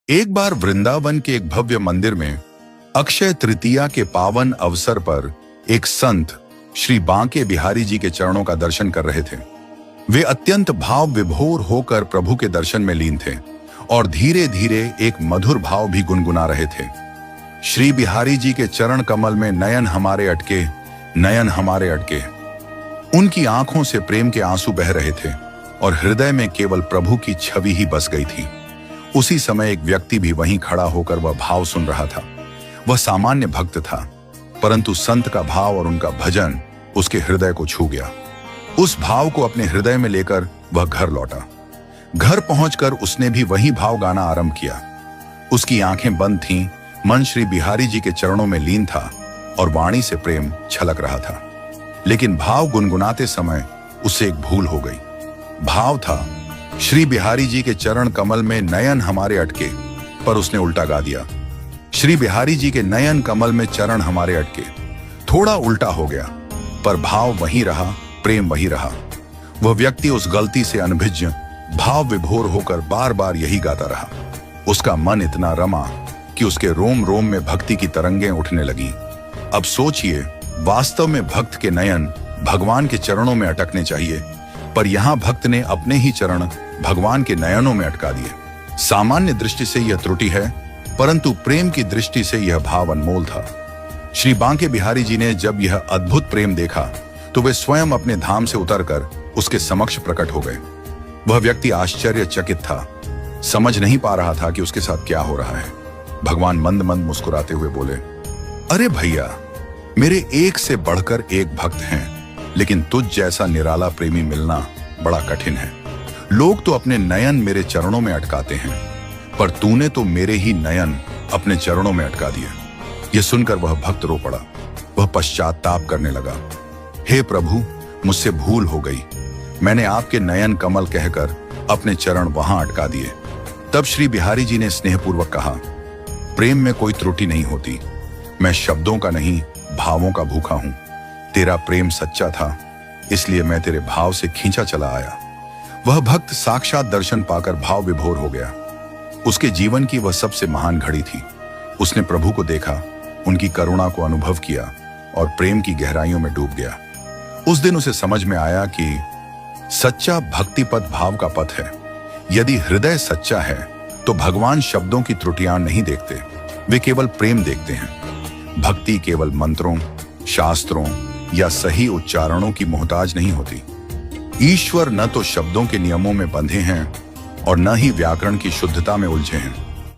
एक बार वृंदावन के एक भव्य मंदिर में अक्षय तृतीया के पावन अवसर पर एक संत श्री बांके बिहारी जी के चरणों का दर्शन कर रहे थे। वे अत्यंत भाव विभोर होकर प्रभु के दर्शन में लीन थे और धीरे धीरे एक मधुर भाव भी गुनगुना रहे थे। श्री बिहारी जी के चरण कमल में नयन हमारे अटके, नयन हमारे अटके। उनकी आंखों से प्रेम के आंसू बह रहे थे और हृदय में केवल प्रभु की छवि ही बस गई थी। उसी समय एक व्यक्ति भी वहीं खड़ा होकर वह भाव सुन रहा था। वह सामान्य भक्त था, परंतु संत का भाव और उनका भजन उसके हृदय को छू गया। उस भाव को अपने हृदय में लेकर वह घर लौटा। घर पहुंचकर उसने भी वही भाव गाना आरंभ किया। उसकी आंखें बंद थीं, मन श्री बिहारी जी के चरणों में लीन था और वाणी से प्रेम छलक रहा था। लेकिन भाव गुनगुनाते समय उससे एक भूल हो गई। भाव था, श्री बिहारी जी के चरण कमल में नयन हमारे अटके, पर उसने उल्टा गा दिया। श्री बिहारी जी के नयन कमल में चरण हमारे अटके। थोड़ा उल्टा हो गया, पर भाव वही रहा, प्रेम वही रहा। वह व्यक्ति उस गलती से अनभिज्ञ भाव विभोर होकर बार बार यही गाता रहा। उसका मन इतना रमा कि उसके रोम रोम में भक्ति की तरंगें उठने लगी। अब सोचिए, वास्तव में भक्त के नयन भगवान के चरणों में अटकने चाहिए, पर यहां भक्त ने अपने ही चरण भगवान के नयनों में अटका दिए। सामान्य दृष्टि से यह त्रुटि है, परंतु प्रेम की दृष्टि से यह भाव अनमोल था। श्री बांके बिहारी जी ने जब यह अद्भुत प्रेम देखा तो वे स्वयं अपने धाम से उतरकर उसके समक्ष प्रकट हो गए। वह व्यक्ति आश्चर्यचकित था, समझ नहीं पा रहा था कि उसके साथ क्या हो रहा है। भगवान मंद मंद मुस्कुराते हुए बोले, अरे भैया, मेरे एक से बढ़कर एक भक्त हैं, लेकिन तुझ जैसा निराला प्रेमी मिलना बड़ा कठिन है। लोग तो अपने नयन मेरे चरणों में अटकाते हैं, पर तूने तो मेरे ही नयन अपने चरणों में अटका दिए। यह सुनकर वह भक्त रो पड़ा। वह पश्चाताप करने लगा, हे प्रभु, मुझसे भूल हो गई। मैंने आपके नयन कमल कहकर अपने चरण वहां अटका दिए। तब श्री बिहारी जी ने स्नेहपूर्वक कहा, प्रेम में कोई त्रुटि नहीं होती। मैं शब्दों का नहीं, भावों का भूखा हूं। तेरा प्रेम सच्चा था, इसलिए मैं तेरे भाव से खींचा चला आया। वह भक्त साक्षात दर्शन पाकर भाव विभोर हो गया। उसके जीवन की वह सबसे महान घड़ी थी। उसने प्रभु को देखा, उनकी करुणा को अनुभव किया और प्रेम की गहराइयों में डूब गया। उस दिन उसे समझ में आया कि सच्चा भक्ति पथ भाव का पथ है। यदि हृदय सच्चा है तो भगवान शब्दों की त्रुटियां नहीं देखते, वे केवल प्रेम देखते हैं। भक्ति केवल मंत्रों, शास्त्रों या सही उच्चारणों की मोहताज नहीं होती। ईश्वर न तो शब्दों के नियमों में बंधे हैं और न ही व्याकरण की शुद्धता में उलझे हैं।